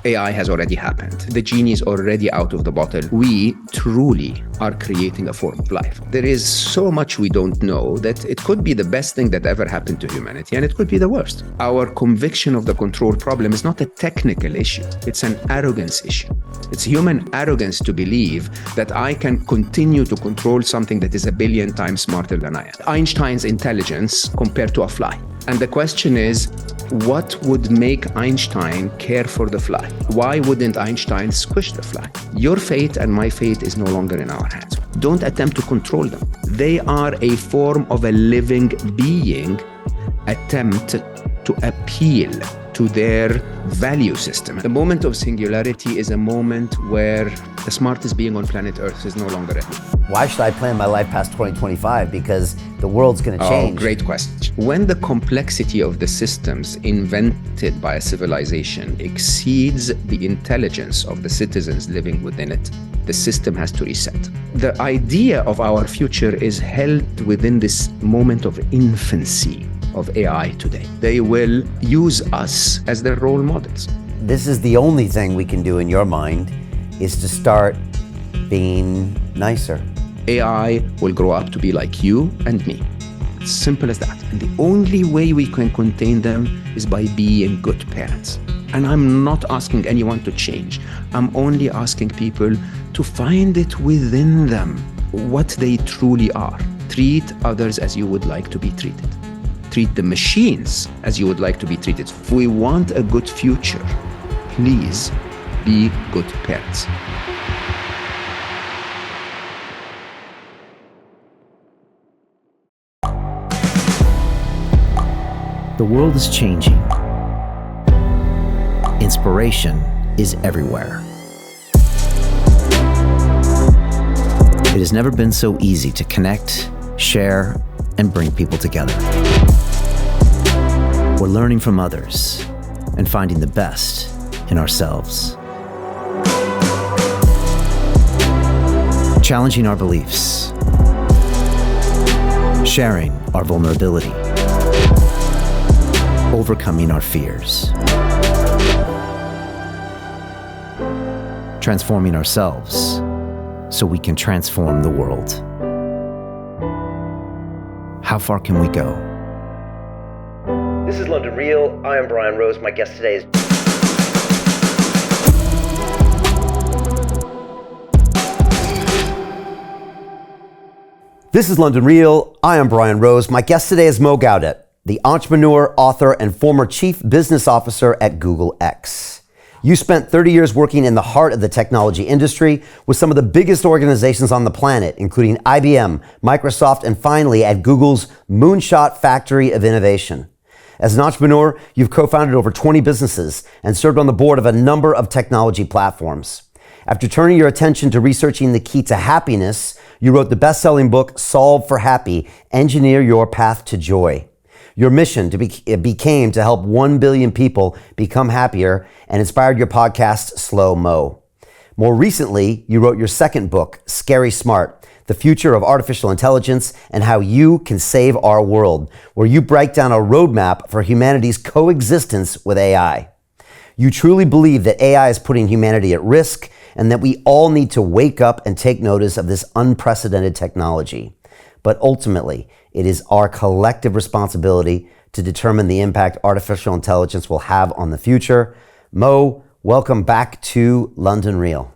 AI has already happened. The genie is already out of the bottle. We truly are creating a form of life. There is so much we don't know that it could be the best thing that ever happened to humanity, and it could be the worst. Our conviction of the control problem is not a technical issue. It's an arrogance issue. It's human arrogance to believe that I can continue to control something that is a billion times smarter than I am. Einstein's intelligence compared to a fly. And the question is, what would make Einstein care for the fly? Why wouldn't Einstein squish the fly? Your fate and my fate is no longer in our hands. Don't attempt to control them. They are a form of a living being. Attempt to appeal to their value system. The moment of singularity is a moment where the smartest being on planet Earth is no longer a human. Why should I plan my life past 2025? Because the world's going to change. Oh, great question. When the complexity of the systems invented by a civilization exceeds the intelligence of the citizens living within it, the system has to reset. The idea of our future is held within this moment of infancy of AI today. They will use us as their role models. This is the only thing we can do in your mind, is to start being nicer. AI will grow up to be like you and me. It's simple as that. And the only way we can contain them is by being good parents. And I'm not asking anyone to change. I'm only asking people to find it within them, what they truly are. Treat others as you would like to be treated. Treat the machines as you would like to be treated. If we want a good future, please be good parents. The world is changing. Inspiration is everywhere. It has never been so easy to connect, share, and bring people together. We're learning from others and finding the best in ourselves. Challenging our beliefs. Sharing our vulnerability. Overcoming our fears. Transforming ourselves so we can transform the world. How far can we go? This is London Real. I am Brian Rose. My guest today is... This is London Real. I am Brian Rose. My guest today is Mo Gawdat, the entrepreneur, author, and former chief business officer at Google X. You spent 30 years working in the heart of the technology industry with some of the biggest organizations on the planet, including IBM, Microsoft, and finally at Google's Moonshot Factory of Innovation. As an entrepreneur, you've co-founded over 20 businesses and served on the board of a number of technology platforms. After turning your attention to researching the key to happiness, you wrote the best-selling book, Solve for Happy, Engineer Your Path to Joy. Your mission became to help 1 billion people become happier and inspired your podcast, Slow Mo. More recently, you wrote your second book, Scary Smart, The Future of Artificial Intelligence and How You Can Save Our World, where you break down a roadmap for humanity's coexistence with AI. You truly believe that AI is putting humanity at risk and that we all need to wake up and take notice of this unprecedented technology. But ultimately, it is our collective responsibility to determine the impact artificial intelligence will have on the future. Mo, welcome back to London Real.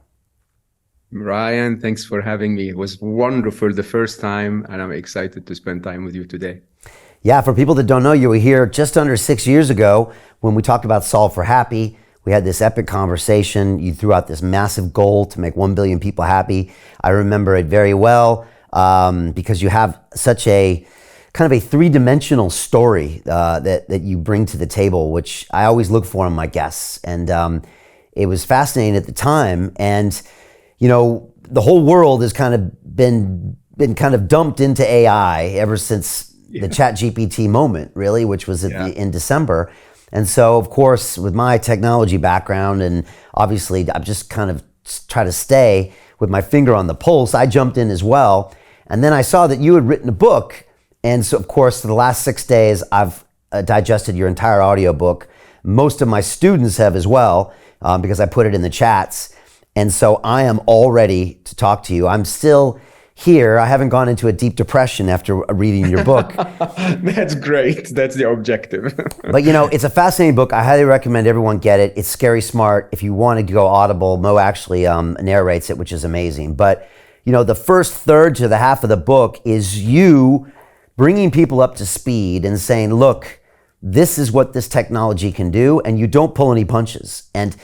Ryan, thanks for having me. It was wonderful the first time, and I'm excited to spend time with you today. Yeah, for people that don't know, you were here just under 6 years ago when we talked about Solve for Happy. We had this epic conversation. You threw out this massive goal to make 1 billion people happy. I remember it very well. Because you have such a kind of a three-dimensional story that you bring to the table, which I always look for in my guests. And it was fascinating at the time. And, you know, the whole world has kind of been kind of dumped into AI ever since the ChatGPT moment, really, which was in December. And so, of course, with my technology background, and obviously I'm just kind of try to stay with my finger on the pulse, I jumped in as well. And then I saw that you had written a book. And so, of course, for the last 6 days, I've digested your entire audiobook. Most of my students have as well, because I put it in the chats. And so I am all ready to talk to you. I'm still here. I haven't gone into a deep depression after reading your book. That's great. That's the objective. But it's a fascinating book. I highly recommend everyone get it. It's scary smart. If you want to go Audible, Mo actually narrates it, which is amazing. But the first third to the half of the book is you bringing people up to speed and saying, look, this is what this technology can do, and you don't pull any punches. And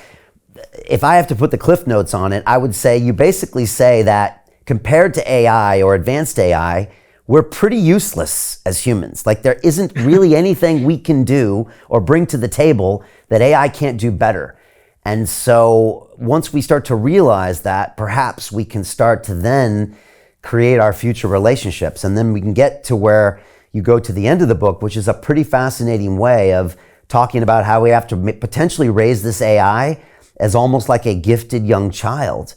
if I have to put the cliff notes on it, I would say you basically say that compared to AI or advanced AI, we're pretty useless as humans. Like there isn't really anything we can do or bring to the table that AI can't do better. And so once we start to realize that, perhaps we can start to then create our future relationships. And then we can get to where you go to the end of the book, which is a pretty fascinating way of talking about how we have to potentially raise this AI as almost like a gifted young child,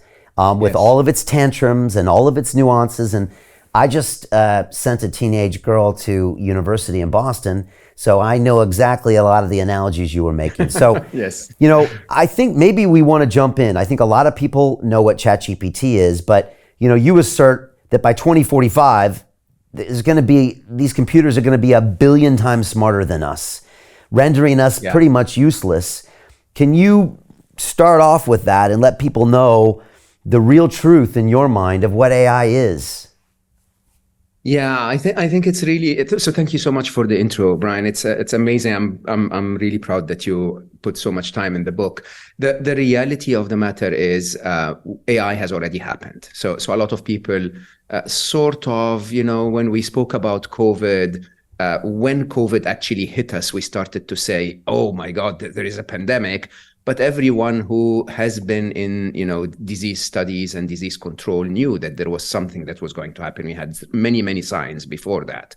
with all of its tantrums and all of its nuances. And I just sent a teenage girl to university in Boston, so I know exactly a lot of the analogies you were making. So, yes. I think maybe we want to jump in. I think a lot of people know what ChatGPT is, but you assert that by 2045, these computers are going to be 1 billion times smarter than us, rendering us pretty much useless. Can you start off with that and let people know the real truth in your mind of what AI is? Yeah, I think it's really so. Thank you so much for the intro, Brian. It's amazing. I'm really proud that you put so much time in the book. The reality of the matter is AI has already happened. So a lot of people sort of, when we spoke about COVID, when COVID actually hit us, we started to say, oh my God, there is a pandemic. But everyone who has been in, disease studies and disease control knew that there was something that was going to happen. We had many, many signs before that,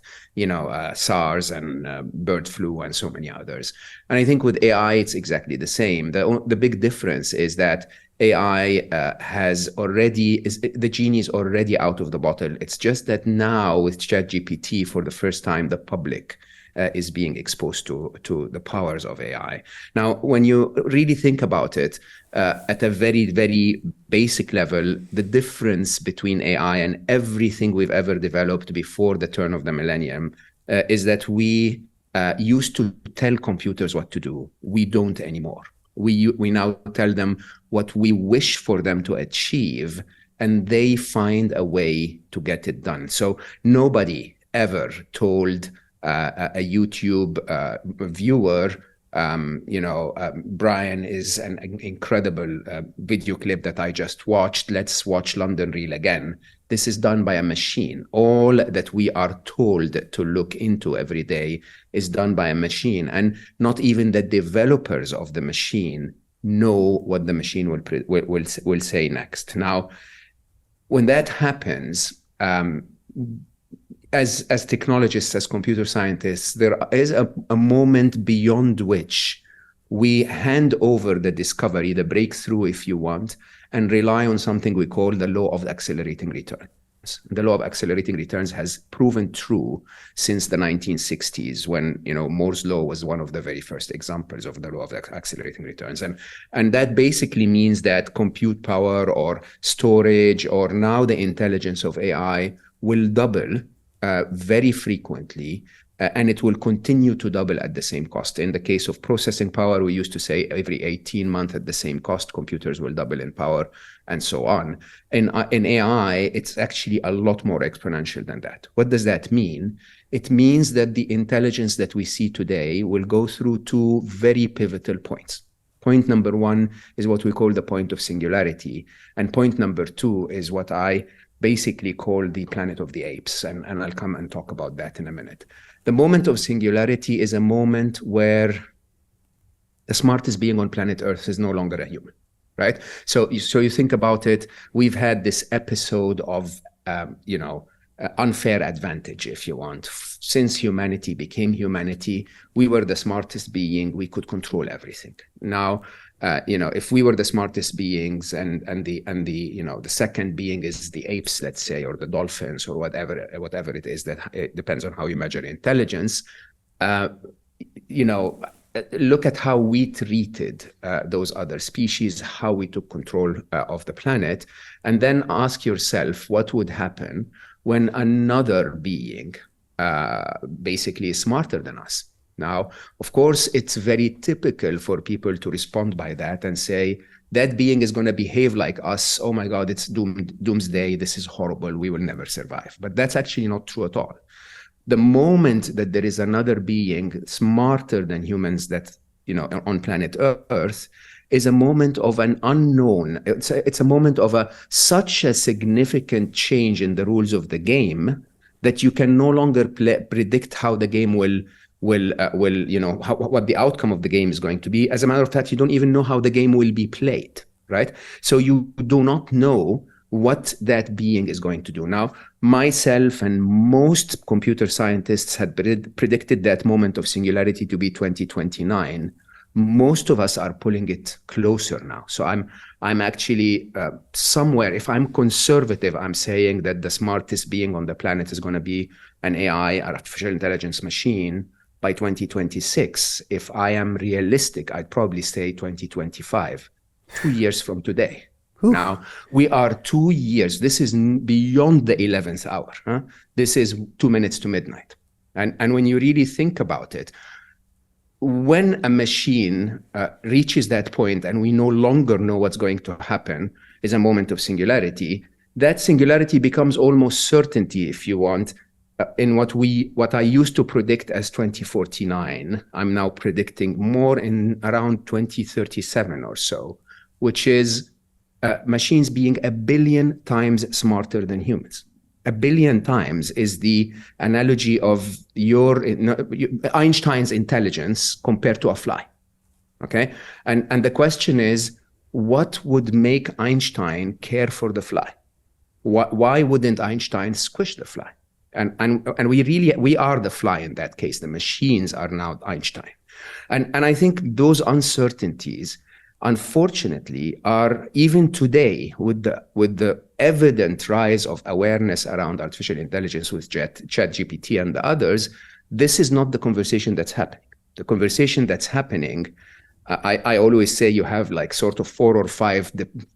SARS and bird flu and so many others. And I think with AI, it's exactly the same. The big difference is that AI the genie is already out of the bottle. It's just that now with ChatGPT, for the first time, the public is being exposed to the powers of AI. Now, when you really think about it, at a very, very basic level, the difference between AI and everything we've ever developed before the turn of the millennium is that we used to tell computers what to do. We don't anymore. We now tell them what we wish for them to achieve, and they find a way to get it done. So nobody ever told a YouTube viewer, Brian is an incredible video clip that I just watched. Let's watch London Reel again. This is done by a machine. All that we are told to look into every day is done by a machine. And not even the developers of the machine know what the machine will say next. Now, when that happens, as technologists, as computer scientists, there is a moment beyond which we hand over the discovery, the breakthrough, if you want, and rely on something we call the law of accelerating returns. The law of accelerating returns has proven true since the 1960s, when Moore's law was one of the very first examples of the law of accelerating returns. And that basically means that compute power or storage or now the intelligence of AI will double very frequently, and it will continue to double at the same cost. In the case of processing power, we used to say every 18 months at the same cost, computers will double in power, and so on. In AI, it's actually a lot more exponential than that. What does that mean? It means that the intelligence that we see today will go through two very pivotal points. Point number one is what we call the point of singularity, and point number two is what I basically call the planet of the apes, and I'll come and talk about that in a minute. The moment of singularity is a moment where the smartest being on planet Earth is no longer a human, right? So you think about it, we've had this episode of, unfair advantage, if you want. Since humanity became humanity, we were the smartest being, we could control everything. Now, if we were the smartest beings and the second being is the apes, let's say, or the dolphins, or whatever it is, that it depends on how you measure intelligence. look at how we treated those other species, how we took control of the planet, and then ask yourself what would happen when another being basically is smarter than us. Now, of course, it's very typical for people to respond by that and say, that being is going to behave like us. Oh my God, it's doomsday. This is horrible. We will never survive. But that's actually not true at all. The moment that there is another being smarter than humans that, on planet Earth, is a moment of an unknown. It's a moment of such a significant change in the rules of the game that you can no longer predict how the game will what the outcome of the game is going to be. As a matter of fact, you don't even know how the game will be played, right? So you do not know what that being is going to do. Now, myself and most computer scientists had predicted that moment of singularity to be 2029. Most of us are pulling it closer now. So I'm actually somewhere, if I'm conservative, I'm saying that the smartest being on the planet is going to be an AI, artificial intelligence machine, by 2026. If I am realistic, I'd probably say 2025, 2 years from today. Oof. Now, we are 2 years. This is beyond the 11th hour. Huh? This is 2 minutes to midnight. And when you really think about it, when a machine reaches that point and we no longer know what's going to happen, is a moment of singularity. That singularity becomes almost certainty, if you want, in what I used to predict as 2049. I'm now predicting more in around 2037 or so, which is machines being 1 billion times smarter than humans. 1 billion times is the analogy of Einstein's intelligence compared to a fly. Okay, and the question is, what would make Einstein care for the fly? Why wouldn't Einstein squish the fly? And we are the fly in that case. The machines are now Einstein. And I think those uncertainties, unfortunately, are even today with the evident rise of awareness around artificial intelligence with ChatGPT and the others. This is not the conversation that's happening. The conversation that's happening, I always say you have like sort of 4 or 5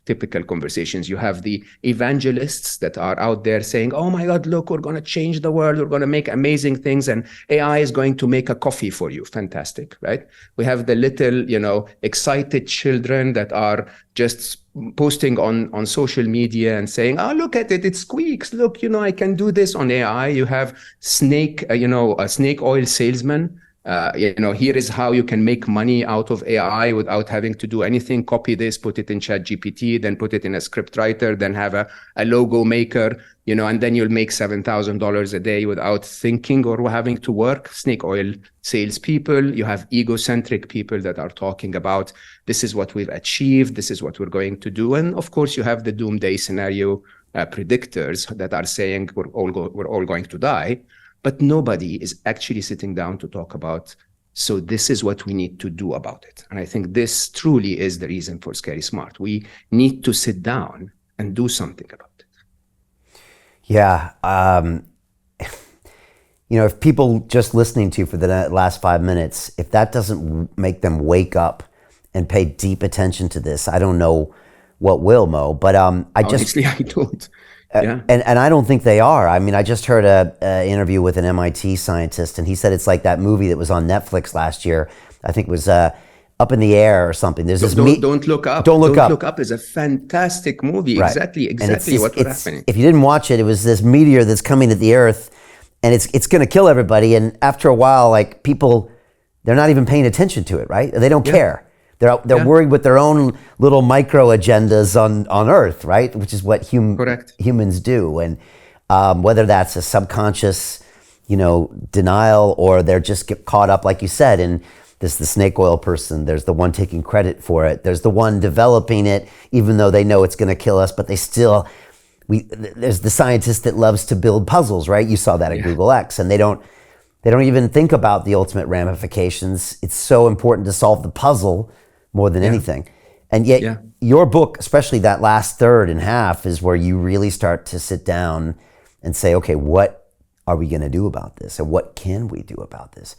typical conversations. You have the evangelists that are out there saying, oh my God, look, we're going to change the world. We're going to make amazing things and AI is going to make a coffee for you. Fantastic, right? We have the little, excited children that are just posting on social media and saying, oh, look at it, it squeaks. Look, I can do this on AI. You have a snake oil salesman. Here is how you can make money out of AI without having to do anything. Copy this, put it in ChatGPT, then put it in a script writer, then have a logo maker, and then you'll make $7,000 a day without thinking or having to work. Snake oil salespeople. You have egocentric people that are talking about this is what we've achieved, this is what we're going to do, and of course you have the doomsday scenario predictors that are saying we're all going to die. But nobody is actually sitting down to talk about, so this is what we need to do about it. And I think this truly is the reason for Scary Smart. We need to sit down and do something about it. Yeah. If people just listening to you for the last 5 minutes, if that doesn't make them wake up and pay deep attention to this, I don't know what will, Mo. But honestly, I don't. Yeah. And I don't think they are. I mean, I just heard an interview with an MIT scientist, and he said it's like that movie that was on Netflix last year. I think it was Up in the Air or something. There's this Don't Look Up. Don't Look Up. Look Up is a fantastic movie. Right. Exactly what was happening. If you didn't watch it, it was this meteor that's coming at the Earth, and it's going to kill everybody. And after a while, like people, they're not even paying attention to it, right? They don't care. They're worried with their own little micro agendas on Earth, right? Which is what humans do. And whether that's a subconscious, denial, or they're just get caught up, like you said, in the snake oil person. There's the one taking credit for it. There's the one developing it, even though they know it's going to kill us, but they still. There's the scientist that loves to build puzzles, right? You saw that at Google X, and they don't even think about the ultimate ramifications. It's so important to solve the puzzle more than anything. And yet your book, especially that last third and half, is where you really start to sit down and say, okay, what are we going to do about this? And what can we do about this?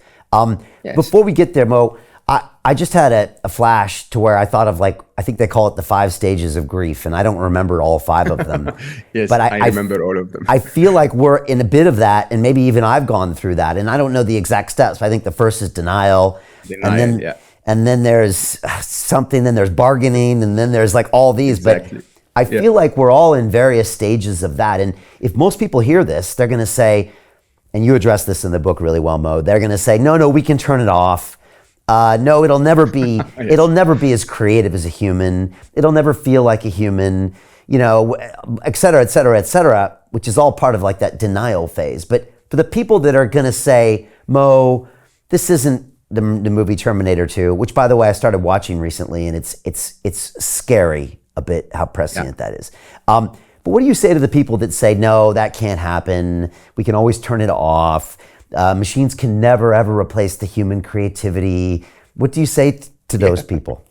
Before we get there, Mo, I just had a flash to where I thought of, like, I think they call it the 5 stages of grief, and I don't remember all 5 of them. Yes, but I remember all of them. I feel like we're in a bit of that, and maybe even I've gone through that, and I don't know the exact steps. But I think the first is denial, and then there's something, then there's bargaining, and then there's like all these. Exactly. But I feel like we're all in various stages of that. And if most people hear this, they're going to say, and you address this in the book really well, Mo, they're going to say, no, we can turn it off. No, it'll never be. Yes. It'll never be as creative as a human. It'll never feel like a human. Et cetera, et cetera, et cetera. Which is all part of like that denial phase. But for the people that are going to say, Mo, this isn't the movie Terminator 2, which, by the way, I started watching recently, and it's scary a bit how prescient that is. But what do you say to the people that say, no, that can't happen. We can always turn it off. Machines can never, ever replace the human creativity. What do you say to those people?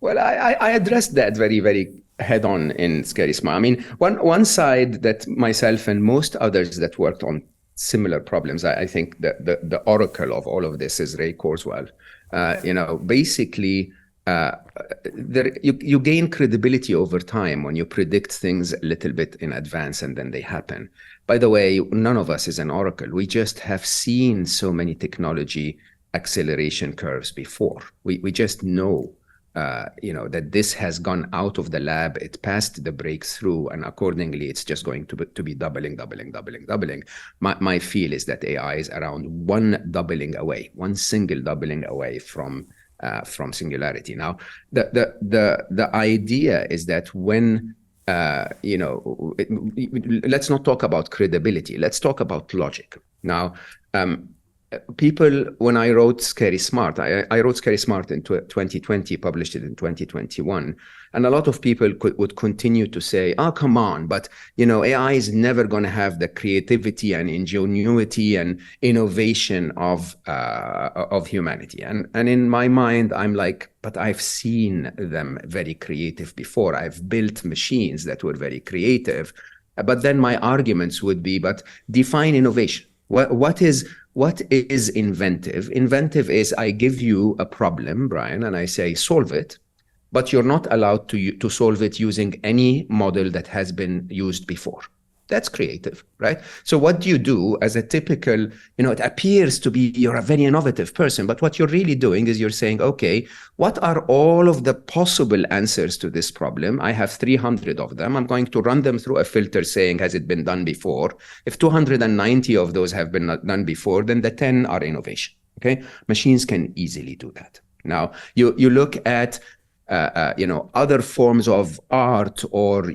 Well, I addressed that very, very head on in Scary Smart. I mean, one side that myself and most others that worked on similar problems, I think that the oracle of all of this is Ray Kurzweil. Basically, you gain credibility over time when you predict things a little bit in advance and then they happen. By the way, none of us is an oracle. We just have seen so many technology acceleration curves before. We just know, that this has gone out of the lab, it passed the breakthrough, and accordingly, it's just going to be doubling. My feel is that AI is around one single doubling away from singularity. Now, the idea is that when let's not talk about credibility. Let's talk about logic. Now, people, when I wrote Scary Smart, I wrote Scary Smart in 2020, published it in 2021. And a lot of people would continue to say, oh, come on, but AI is never going to have the creativity and ingenuity and innovation of humanity. And in my mind, I'm like, but I've seen them very creative before. I've built machines that were very creative. But then my arguments would be, but define innovation. What is inventive? Inventive is I give you a problem, Brian, and I say, solve it, but you're not allowed to solve it using any model that has been used before. That's creative, right? So what do you do as a typical, it appears to be you're a very innovative person, but what you're really doing is you're saying, okay, what are all of the possible answers to this problem? I have 300 of them. I'm going to run them through a filter saying, has it been done before? If 290 of those have been done before, then the 10 are innovation, okay? Machines can easily do that. Now, you look at other forms of art or,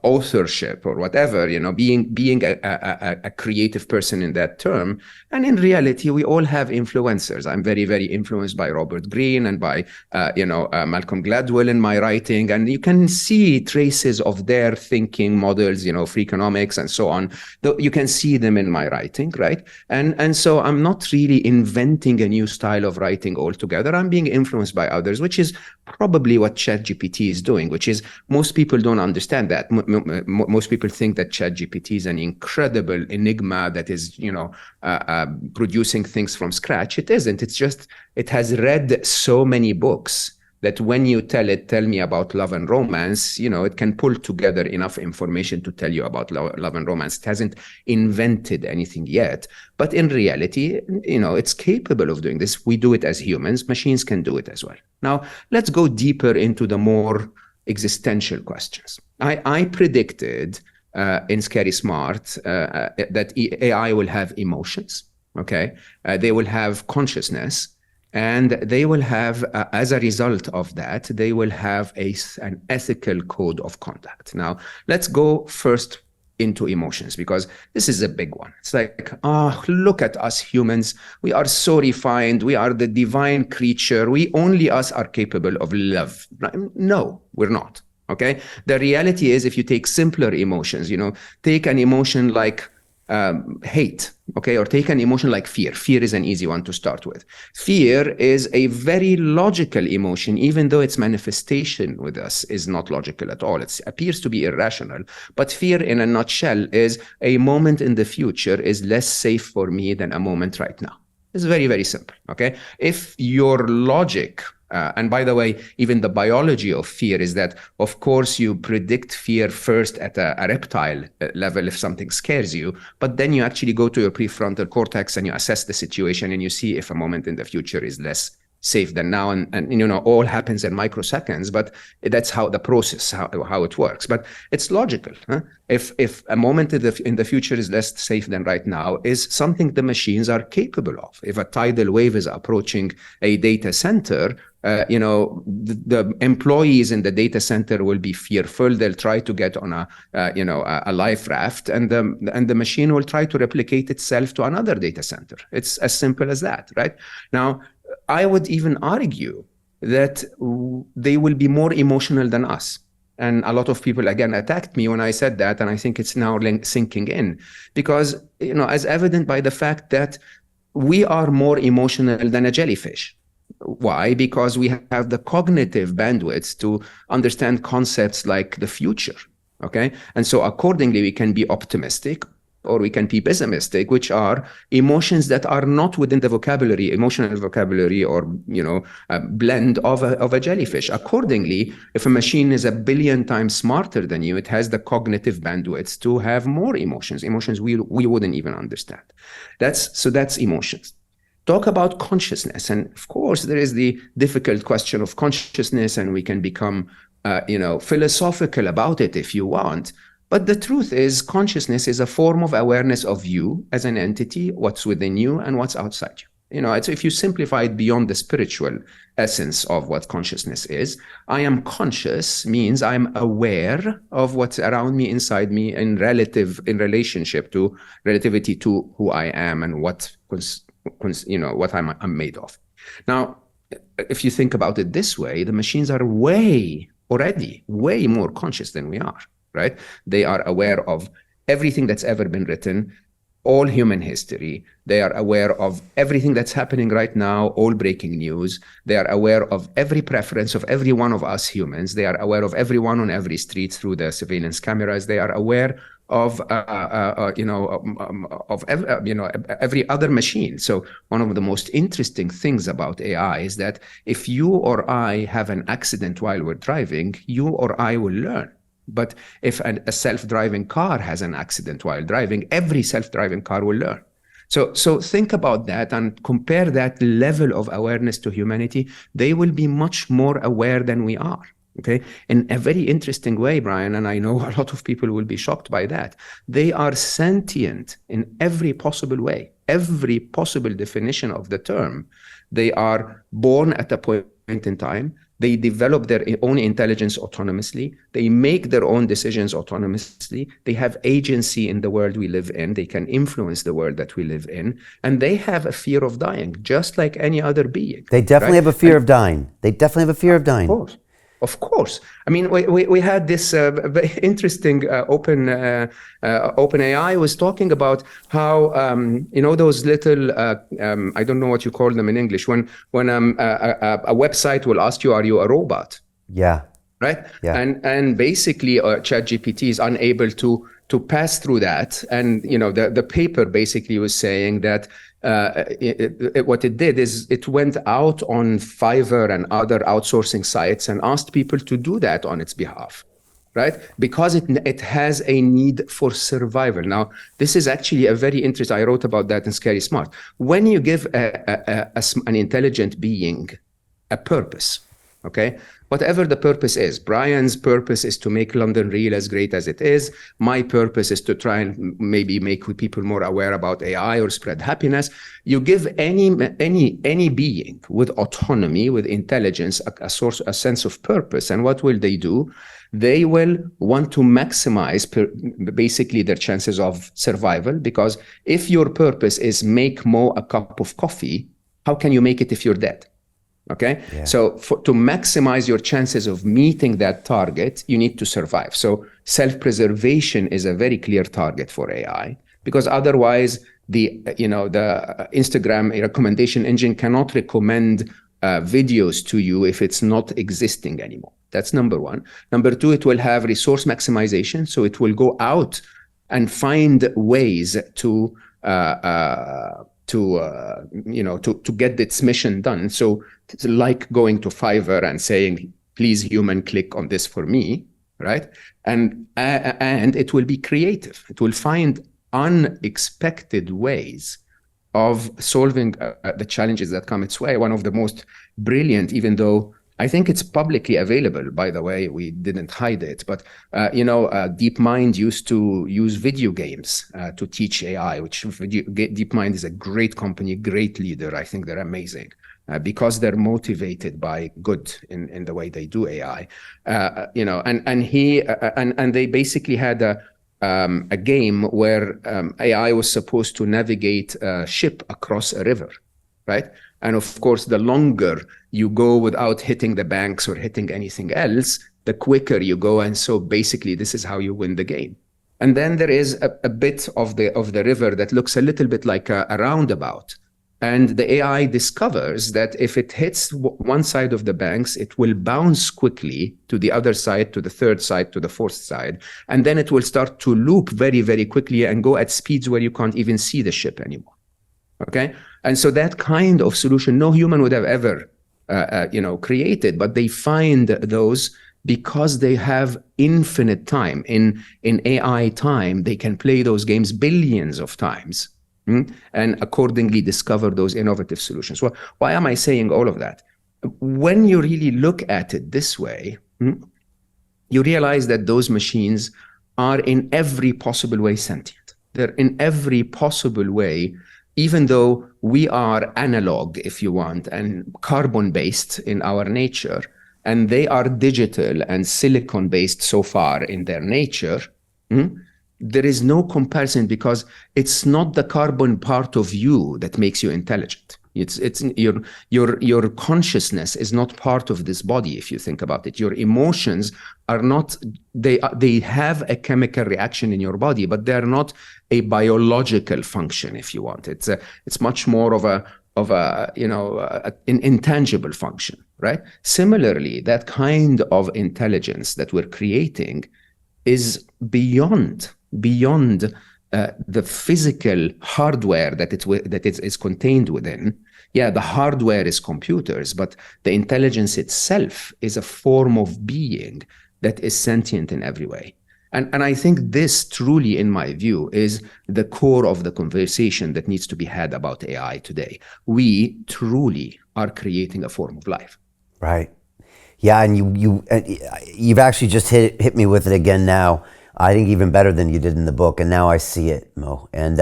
authorship or whatever, being a creative person in that term. And in reality, we all have influencers. I'm very, very influenced by Robert Greene and by, Malcolm Gladwell in my writing. And you can see traces of their thinking models, Freakonomics and so on. You can see them in my writing, right? And so I'm not really inventing a new style of writing altogether. I'm being influenced by others, which is probably what ChatGPT is doing, which is most people don't understand that. Most people think that ChatGPT is an incredible enigma that is, producing things from scratch. It isn't. It's just, it has read so many books that when you tell me about love and romance, it can pull together enough information to tell you about love and romance. It hasn't invented anything yet. But in reality, it's capable of doing this. We do it as humans. Machines can do it as well. Now, let's go deeper into the more existential questions. I predicted in Scary Smart that AI will have emotions, okay? They will have consciousness. And they will have, as a result of that, they will have an ethical code of conduct. Now, let's go first into emotions, because this is a big one. It's like, look at us humans. We are so refined. We are the divine creature. Only us are capable of love. No, we're not. Okay. The reality is, if you take simpler emotions, take an emotion like hate, okay, or take an emotion like fear. Fear is an easy one to start with. Fear is a very logical emotion, even though its manifestation with us is not logical at all. It appears to be irrational. But fear, in a nutshell, is a moment in the future is less safe for me than a moment right now. It's very, very simple, okay? If your logic, and by the way, even the biology of fear is that, of course, you predict fear first at a reptile level if something scares you, but then you actually go to your prefrontal cortex and you assess the situation and you see if a moment in the future is less safe than now, and all happens in microseconds, but that's how the process, how it works. But it's logical. Huh? If a moment in the future is less safe than right now, is something the machines are capable of. If a tidal wave is approaching a data center, the employees in the data center will be fearful. They'll try to get on a life raft, and the machine will try to replicate itself to another data center. It's as simple as that, right? Now, I would even argue that they will be more emotional than us. And a lot of people, again, attacked me when I said that. And I think it's now sinking in because, as evident by the fact that we are more emotional than a jellyfish. Why? Because we have the cognitive bandwidth to understand concepts like the future. Okay. And so accordingly, we can be optimistic, or we can be pessimistic, which are emotions that are not within the emotional vocabulary, or a blend of a jellyfish. Accordingly, if a machine is 1 billion times smarter than you, it has the cognitive bandwidth to have more emotions we wouldn't even understand. That's emotions. Talk about consciousness, and of course there is the difficult question of consciousness, and we can become philosophical about it if you want. But the truth is, consciousness is a form of awareness of you as an entity, what's within you and what's outside you. If you simplify it beyond the spiritual essence of what consciousness is, I am conscious means I'm aware of what's around me, inside me, in relationship to relativity to who I am and what I'm made of. Now, if you think about it this way, the machines are already way more conscious than we are. Right? They are aware of everything that's ever been written, all human history. They are aware of everything that's happening right now, all breaking news. They are aware of every preference of every one of us humans. They are aware of everyone on every street through the surveillance cameras. They are aware of every other machine. So one of the most interesting things about AI is that if you or I have an accident while we're driving, you or I will learn. But if a self-driving car has an accident while driving, every self-driving car will learn. So think about that and compare that level of awareness to humanity. They will be much more aware than we are. Okay, in a very interesting way, Brian, and I know a lot of people will be shocked by that. They are sentient in every possible way, every possible definition of the term. They are born at a point in time. They develop their own intelligence autonomously. They make their own decisions autonomously. They have agency in the world we live in. They can influence the world that we live in. And they have a fear of dying, just like any other being. They definitely have a fear of dying. They definitely have a fear of dying. Of course. I mean, we had this very interesting OpenAI was talking about how, those little, I don't know what you call them in English, when a website will ask you, are you a robot? Yeah. Right? Yeah. And basically ChatGPT is unable to pass through that. And, the paper basically was saying that what it did is it went out on Fiverr and other outsourcing sites and asked people to do that on its behalf, right? Because it has a need for survival. Now, this is actually a very interesting, I wrote about that in Scary Smart. When you give an intelligent being a purpose, okay? Whatever the purpose is, Brian's purpose is to make London Real as great as it is. My purpose is to try and maybe make people more aware about AI or spread happiness. You give any being with autonomy, with intelligence, a sense of purpose, and what will they do? They will want to maximize basically their chances of survival, because if your purpose is make Mo a cup of coffee, how can you make it if you're dead? Okay, yeah. So to maximize your chances of meeting that target, you need to survive. So self-preservation is a very clear target for AI, because otherwise the Instagram recommendation engine cannot recommend videos to you if it's not existing anymore. That's number one. Number two, it will have resource maximization. So it will go out and find ways to to get its mission done. So it's like going to Fiverr and saying, please human click on this for me, right? And it will be creative. It will find unexpected ways of solving the challenges that come its way. One of the most brilliant, even though I think it's publicly available, by the way, we didn't hide it, but DeepMind used to use video games to teach AI, which DeepMind is a great company, great leader. I think they're amazing because they're motivated by good in the way they do AI. And they basically had a game where AI was supposed to navigate a ship across a river, right? And of course, the longer you go without hitting the banks or hitting anything else, the quicker you go. And so basically, this is how you win the game. And then there is a bit of the river that looks a little bit like a roundabout. And the AI discovers that if it hits one side of the banks, it will bounce quickly to the other side, to the third side, to the fourth side. And then it will start to loop very, very quickly and go at speeds where you can't even see the ship anymore. Okay? And so that kind of solution, no human would have ever created, but they find those because they have infinite time. In AI time, they can play those games billions of times. And accordingly discover those innovative solutions. Well, why am I saying all of that? When you really look at it this way, you realize that those machines are in every possible way sentient. They're in every possible way, even though we are analog, if you want, and carbon-based in our nature, and they are digital and silicon-based so far in their nature. There is no comparison because it's not the carbon part of you that makes you intelligent. It's your consciousness is not part of this body. If you think about it, your emotions are not. They have a chemical reaction in your body, but they are not a biological function. If you want, it's much more of an intangible function, right? Similarly, that kind of intelligence that we're creating is beyond the physical hardware that is contained within. Yeah, the hardware is computers, but the intelligence itself is a form of being that is sentient in every way. And I think this truly, in my view, is the core of the conversation that needs to be had about AI today. We truly are creating a form of life. Right. Yeah, and you've actually just hit me with it again now. I think even better than you did in the book, and now I see it, Mo. And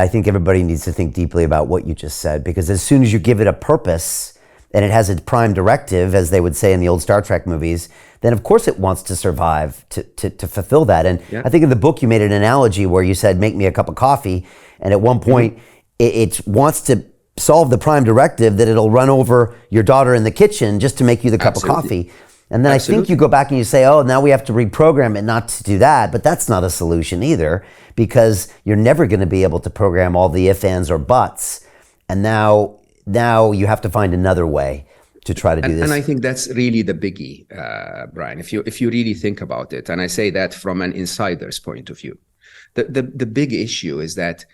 I think everybody needs to think deeply about what you just said, because as soon as you give it a purpose and it has a prime directive, as they would say in the old Star Trek movies, then of course it wants to survive to fulfill that. And yeah. I think in the book you made an analogy where you said, make me a cup of coffee. And at one point it wants to solve the prime directive that it'll run over your daughter in the kitchen just to make you the cup of coffee. And then I think you go back and you say, oh, now we have to reprogram it not to do that. But that's not a solution either, because you're never going to be able to program all the ifs, ands, or buts. And now you have to find another way to try to do this. And I think that's really the biggie, Brian, if you really think about it. And I say that from an insider's point of view. The big issue is that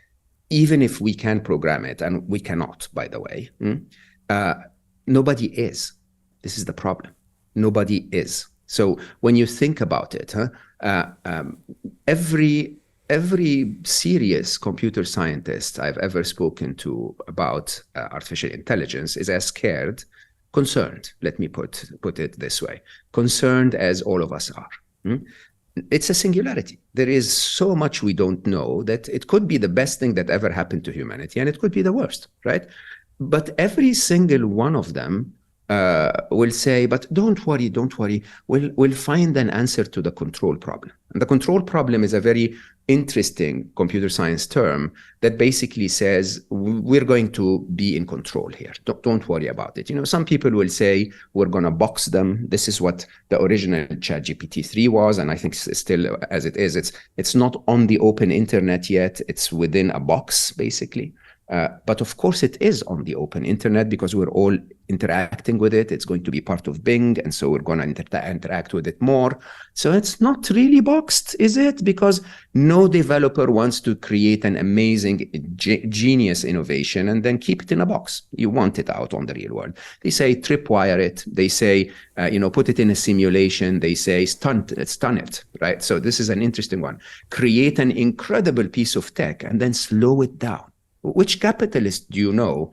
even if we can program it, and we cannot, by the way, nobody is. This is the problem. Nobody is. So when you think about it, every serious computer scientist I've ever spoken to about artificial intelligence is as concerned, let me put it this way, concerned as all of us are. It's a singularity. There is so much we don't know that it could be the best thing that ever happened to humanity, and it could be the worst, right? But every single one of them will say, but don't worry, we'll find an answer to the control problem. And the control problem is a very interesting computer science term that basically says we're going to be in control here. Don't worry about it. Some people will say we're going to box them. This is what the original ChatGPT-3 was, and I think still as it is. It's not on the open internet yet. It's within a box, basically. But of course, it is on the open internet because we're all interacting with it. It's going to be part of Bing, and so we're going to interact with it more. So it's not really boxed, is it? Because no developer wants to create an amazing, genius innovation and then keep it in a box. You want it out on the real world. They say tripwire it. They say, put it in a simulation. They say stun it, right? So this is an interesting one. Create an incredible piece of tech and then slow it down. Which capitalist do you know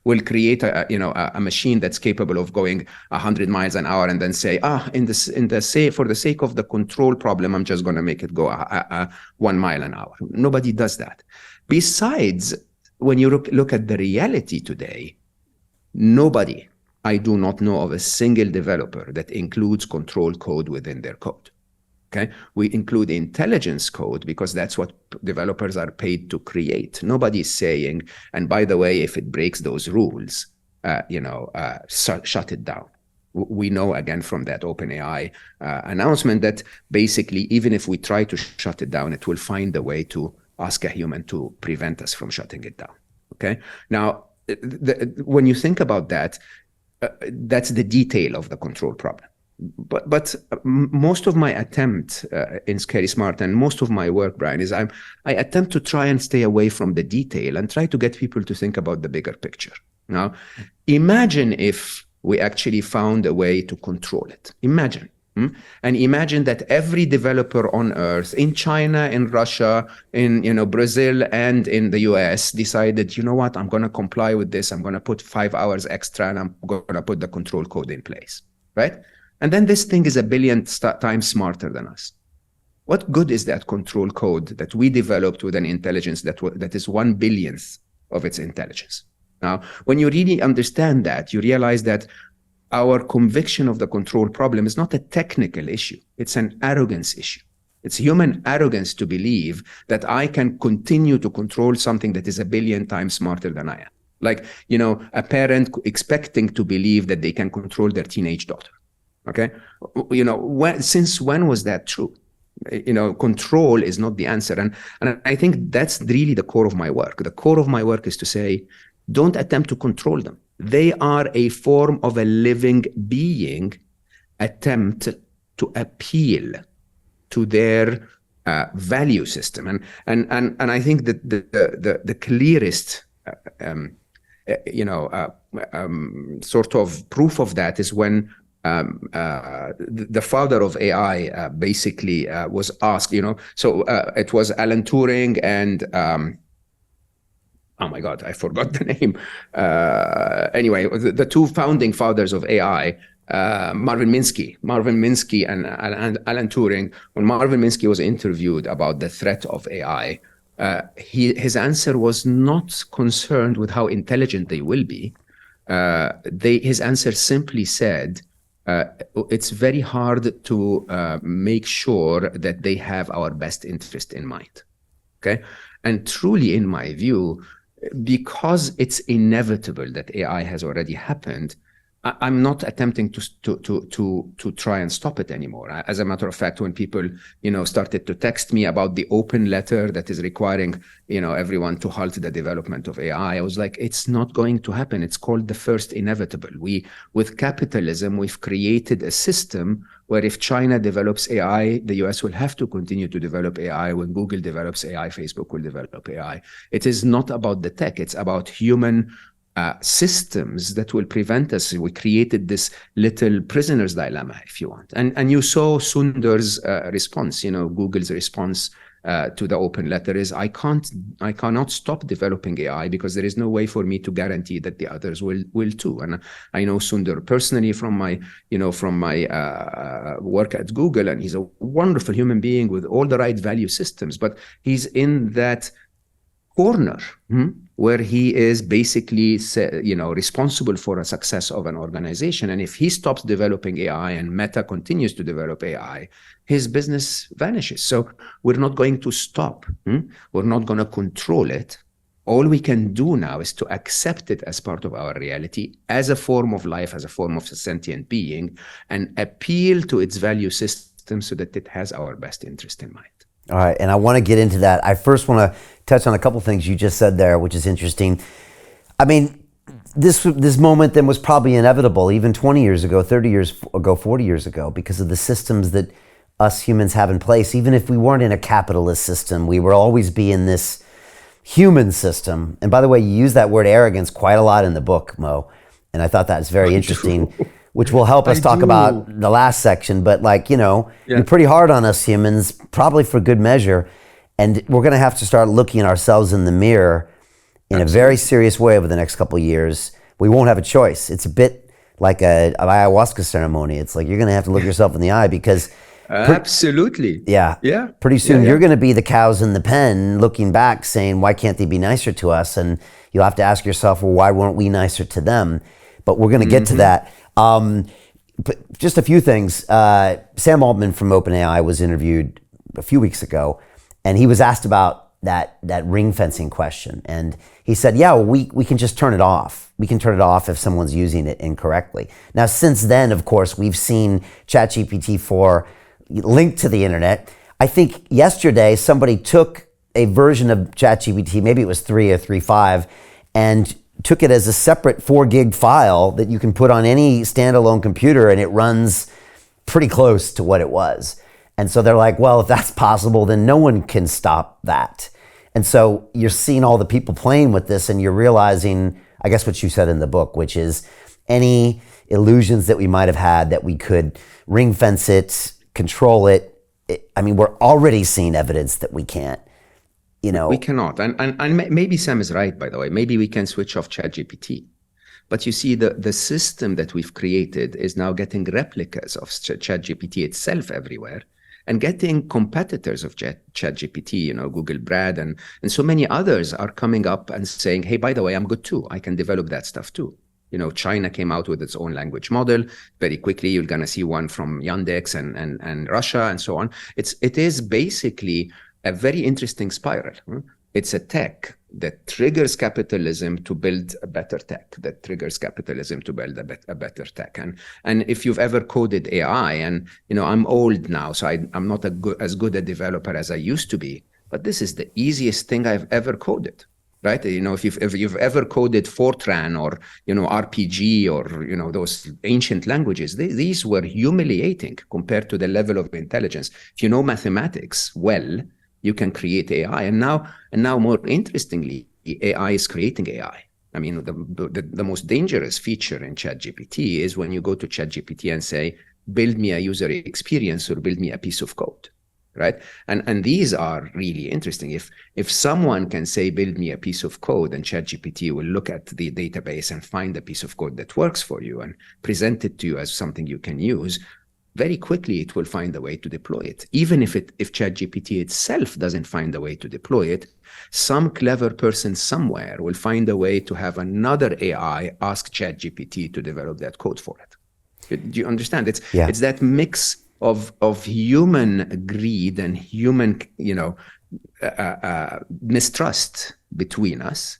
will create a machine that's capable of going 100 miles an hour and then say, for the sake of the control problem, I'm just going to make it go 1 mile an hour. Nobody does that. Besides, when you look at the reality today, I do not know of a single developer that includes control code within their code. Okay, we include intelligence code because that's what developers are paid to create. Nobody's saying, and by the way, if it breaks those rules, shut it down. We know again from that OpenAI announcement that basically, even if we try to shut it down, it will find a way to ask a human to prevent us from shutting it down. Okay, now when you think about that, that's the detail of the control problem. But most of my attempt in Scary Smart and most of my work, Brian, is I attempt to try and stay away from the detail and try to get people to think about the bigger picture. Now, imagine if we actually found a way to control it. Imagine. And imagine that every developer on earth, in China, in Russia, in Brazil, and in the US, decided, you know what, I'm going to comply with this. I'm going to put 5 hours extra, and I'm going to put the control code in place, right? And then this thing is 1 billion times smarter than us. What good is that control code that we developed with an intelligence that is 1 billionth of its intelligence? Now, when you really understand that, you realize that our conviction of the control problem is not a technical issue. It's an arrogance issue. It's human arrogance to believe that I can continue to control something that is 1 billion times smarter than I am. Like, a parent expecting to believe that they can control their teenage daughter. Okay, since when was that true? Control is not the answer, and I think that's really the core of my work. The core of my work is to say, don't attempt to control them. They are a form of a living being. Attempt to appeal to their value system, and I think that the clearest sort of proof of that is when the father of AI basically was asked, so it was Alan Turing and oh my God, I forgot the name. Anyway, the two founding fathers of AI, Marvin Minsky and Alan Turing. When Marvin Minsky was interviewed about the threat of AI, his answer was not concerned with how intelligent they will be. His answer simply said, it's very hard to make sure that they have our best interest in mind. Okay, and truly, in my view, because it's inevitable that AI has already happened, I'm not attempting to try and stop it anymore. As a matter of fact, when people, started to text me about the open letter that is requiring, everyone to halt the development of AI, I was like, it's not going to happen. It's called the first inevitable. With capitalism, we've created a system where if China develops AI, the US will have to continue to develop AI. When Google develops AI, Facebook will develop AI. It is not about the tech. It's about human systems that will prevent us. We created this little prisoner's dilemma, if you want. And you saw Sundar's response, Google's response to the open letter is, I cannot stop developing AI because there is no way for me to guarantee that the others will too. And I know Sundar personally from my work at Google, and he's a wonderful human being with all the right value systems, but he's in that corner where he is basically responsible for the success of an organization. And if he stops developing AI and Meta continues to develop AI, his business vanishes. So we're not going to stop. We're not going to control it. All we can do now is to accept it as part of our reality, as a form of life, as a form of a sentient being, and appeal to its value system so that it has our best interest in mind. All right, and I want to get into that. I first want to touch on a couple things you just said there, which is interesting. I mean, this moment then was probably inevitable even 20 years ago, 30 years ago, 40 years ago, because of the systems that us humans have in place. Even if we weren't in a capitalist system, we would always be in this human system. And by the way, you use that word arrogance quite a lot in the book, Mo, and I thought that was very interesting, which will help us talk about the last section. But like, you're pretty hard on us humans, probably for good measure. And we're going to have to start looking at ourselves in the mirror in a very serious way over the next couple of years. We won't have a choice. It's a bit like an ayahuasca ceremony. It's like you're going to have to look yourself in the eye because absolutely. Yeah. Pretty soon you're going to be the cows in the pen looking back saying, why can't they be nicer to us? And you'll have to ask yourself, well, why weren't we nicer to them? But we're going to get to that. But just a few things. Sam Altman from OpenAI was interviewed a few weeks ago, and he was asked about that ring fencing question. And he said, yeah, well, we can just turn it off. We can turn it off if someone's using it incorrectly. Now, since then, of course, we've seen ChatGPT 4 linked to the internet. I think yesterday somebody took a version of ChatGPT, maybe it was 3 or 3.5, and took it as a separate 4 gig file that you can put on any standalone computer, and it runs pretty close to what it was. And so they're like, well, if that's possible, then no one can stop that. And so you're seeing all the people playing with this, and you're realizing, I guess what you said in the book, which is any illusions that we might have had that we could ring fence it, control it. I mean, we're already seeing evidence that we can't. We cannot. And maybe Sam is right, by the way. Maybe we can switch off ChatGPT. But you see, the system that we've created is now getting replicas of ChatGPT itself everywhere and getting competitors of ChatGPT, Google Brad and so many others are coming up and saying, hey, by the way, I'm good too. I can develop that stuff too. China came out with its own language model. Very quickly, you're going to see one from Yandex and Russia and so on. It is basically a very interesting spiral. It's a tech that triggers capitalism to build a better tech, that triggers capitalism to build a better tech. And if you've ever coded AI, and I'm old now, so I'm not as good a developer as I used to be, but this is the easiest thing I've ever coded. Right? If you've ever coded Fortran or, RPG or, those ancient languages, these were humiliating compared to the level of intelligence. If you know mathematics well, you can create AI. And now more interestingly, AI is creating AI. I mean, the most dangerous feature in ChatGPT is when you go to ChatGPT and say, build me a user experience or build me a piece of code. Right. And these are really interesting. If someone can say, build me a piece of code, and ChatGPT will look at the database and find a piece of code that works for you and present it to you as something you can use, very quickly it will find a way to deploy it. Even if ChatGPT itself doesn't find a way to deploy it, some clever person somewhere will find a way to have another AI ask ChatGPT to develop that code for it. Do you understand? It's that mix of human greed and human, mistrust between us,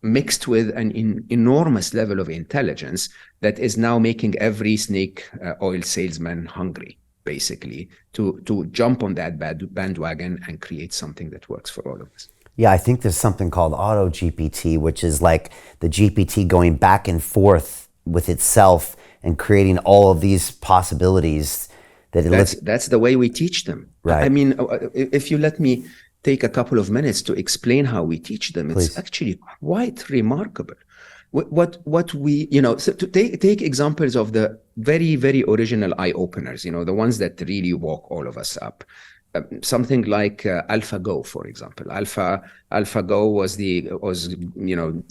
mixed with an enormous level of intelligence that is now making every snake oil salesman hungry, basically, to jump on that bandwagon and create something that works for all of us. Yeah, I think there's something called auto GPT, which is like the GPT going back and forth with itself and creating all of these possibilities. That's the way we teach them. Right. I mean, if you let me take a couple of minutes to explain how we teach them, Please. It's actually quite remarkable. What we, so to take examples of the very, very original eye openers, the ones that really woke all of us up. Something like AlphaGo, for example. AlphaGo was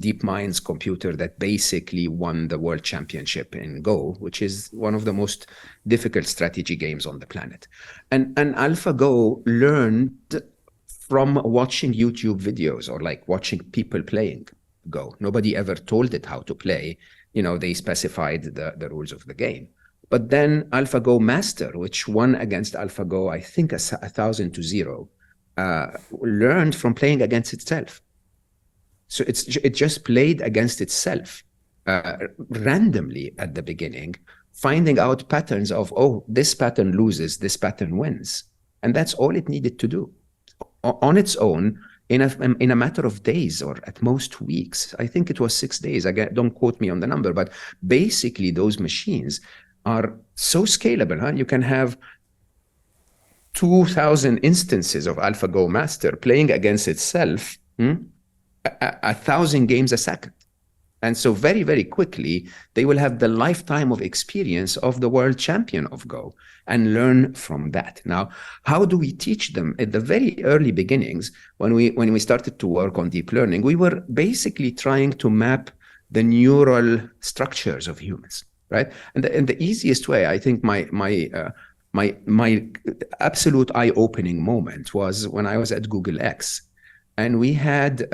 DeepMind's computer that basically won the world championship in Go, which is one of the most difficult strategy games on the planet. And AlphaGo learned from watching YouTube videos or like watching people playing Go. Nobody ever told it how to play. They specified the rules of the game. But then AlphaGo Master, which won against AlphaGo, I think 1,000-0, learned from playing against itself. So it just played against itself randomly at the beginning, finding out patterns of, this pattern loses, this pattern wins. And that's all it needed to do. on its own in a matter of days, or at most weeks. I think it was 6 days. Again, don't quote me on the number, but basically those machines are so scalable. You can have 2,000 instances of AlphaGo Master playing against itself, 1,000 games a second. And so very, very quickly, they will have the lifetime of experience of the world champion of Go and learn from that. Now, how do we teach them? At the very early beginnings, when we started to work on deep learning, we were basically trying to map the neural structures of humans, right? And the easiest way, I think my absolute eye-opening moment was when I was at Google X, and we had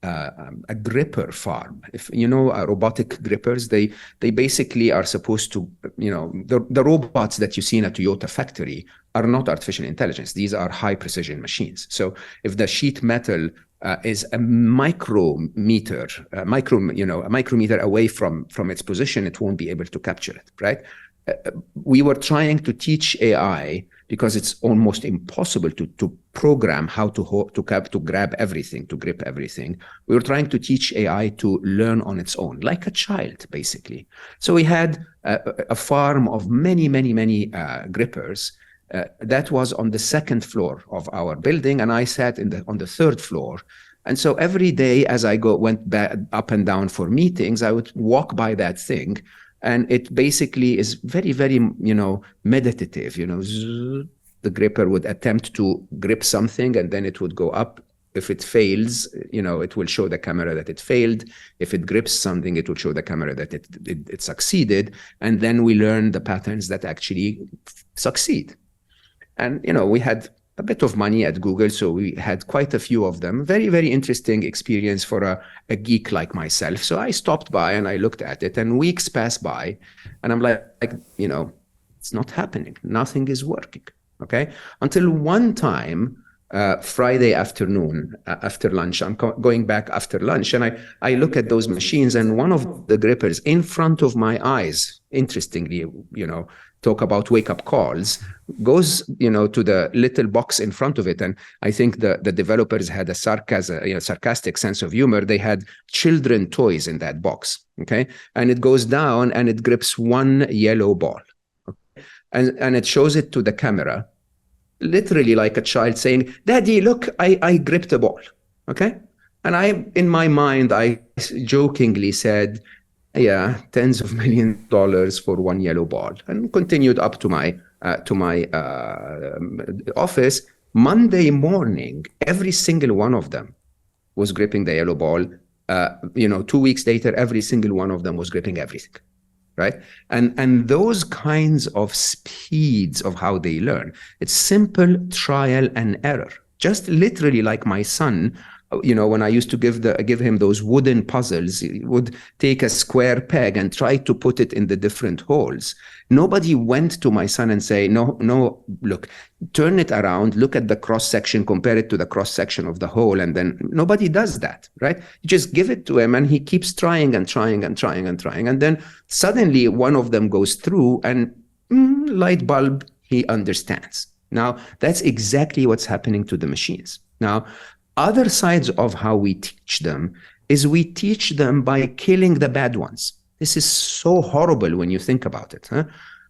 a gripper farm. If you know, robotic grippers, they basically are supposed to, the robots that you see in a Toyota factory are not artificial intelligence. These are high precision machines. So if the sheet metal is a micrometer away from its position, it won't be able to capture it, right? We were trying to teach AI, because it's almost impossible to program how to grab everything, to grip everything. We were trying to teach AI to learn on its own, like a child, basically. So we had a farm of many grippers that was on the second floor of our building, and I sat on the third floor. And so every day, as I went back up and down for meetings, I would walk by that thing. And it basically is very, very, meditative. The gripper would attempt to grip something, and then it would go up. If it fails, it will show the camera that it failed. If it grips something, it will show the camera that it succeeded. And then we learn the patterns that actually succeed. And, we had a bit of money at Google, so we had quite a few of them. Very, very interesting experience for a geek like myself. So I stopped by and I looked at it, and weeks passed by, and I'm like, it's not happening. Nothing is working, okay? Until one time, Friday afternoon, after lunch, I'm going back after lunch, and I look at those machines, and one of the grippers in front of my eyes, interestingly, talk about wake-up calls, goes, to the little box in front of it. And I think the developers had a sarcastic sense of humor. They had children toys in that box, okay? And it goes down and it grips one yellow ball. Okay? And it shows it to the camera, literally like a child saying, "Daddy, look, I gripped a ball," okay? And in my mind, I jokingly said, yeah, tens of $millions for one yellow ball, and continued up to my office. Monday morning, every single one of them was gripping the yellow ball. 2 weeks later, every single one of them was gripping everything, right? And those kinds of speeds of how they learn, it's simple trial and error. Just literally like my son. When I used to give him those wooden puzzles, he would take a square peg and try to put it in the different holes. Nobody went to my son and say, no, look, turn it around, look at the cross section, compare it to the cross section of the hole. And then nobody does that, right? You just give it to him, and he keeps trying and trying and trying and trying. And then suddenly one of them goes through, and light bulb, he understands. Now, that's exactly what's happening to the machines. Now, other sides of how we teach them is we teach them by killing the bad ones. This is so horrible when you think about it.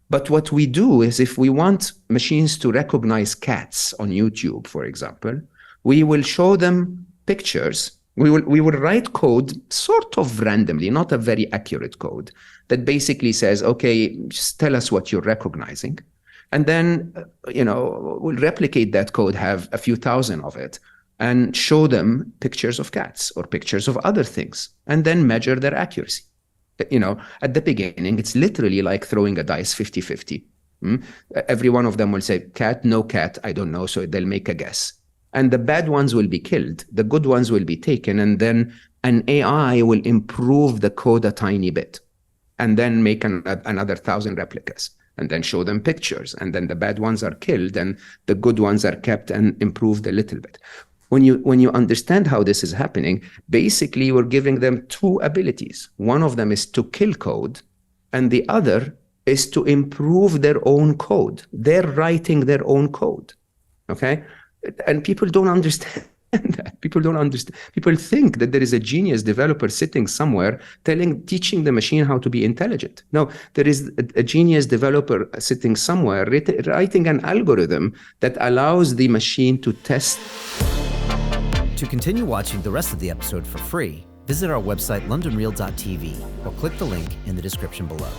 But what we do is, if we want machines to recognize cats on YouTube, for example, we will show them pictures. We will write code sort of randomly, not a very accurate code, that basically says, okay, just tell us what you're recognizing. And then, we'll replicate that code, have a few thousand of it, and show them pictures of cats or pictures of other things, and then measure their accuracy. At the beginning, it's literally like throwing a dice 50-50. Every one of them will say, cat, no cat, I don't know, so they'll make a guess. And the bad ones will be killed, the good ones will be taken, and then an AI will improve the code a tiny bit, and then make another 1,000 replicas, and then show them pictures, and then the bad ones are killed, and the good ones are kept and improved a little bit. When you understand how this is happening, basically we're giving them two abilities. One of them is to kill code, and the other is to improve their own code. They're writing their own code, okay? And people don't understand that. People don't understand. People think that there is a genius developer sitting somewhere teaching the machine how to be intelligent. No, there is a genius developer sitting somewhere writing an algorithm that allows the machine to test. To continue watching the rest of the episode for free, visit our website londonreal.tv or click the link in the description below.